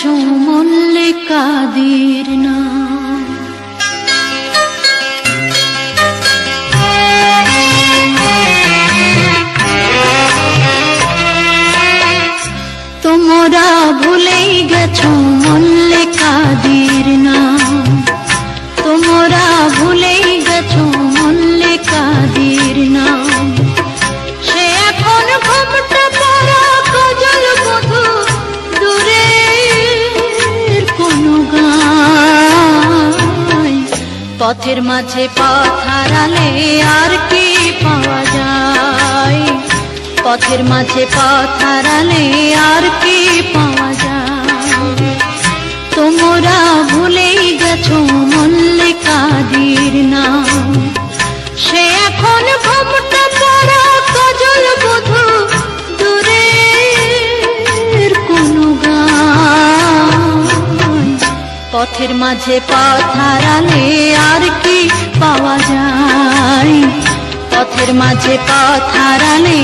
গেছো মল্লিকাদির নাম। তোমরা ভুলেই গেছো মল্লিকাদির নাম, তোমরা ভুলেই গেছো মল্লিকাদির নাম। সে এখন ঘোমটা পরা কাজল বধূ দূরের কোনো গায়। পথের মাঝে পথ হারালে আর কি পাওয়া যায়, পথের মাঝে পথ হারালে আর কি পাওয়া যায়। তোমরা ভুলেই গেছো মল্লিকাদির নাম, সে এখন ঘোমটা পরা কাজল বধূ দূরের কোনো গায়। পথের মাঝে পথ হারালে আর কি পাওয়া যায়, পথের মাঝে পথ হারালে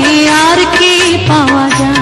আর কি পাওয়া যায়।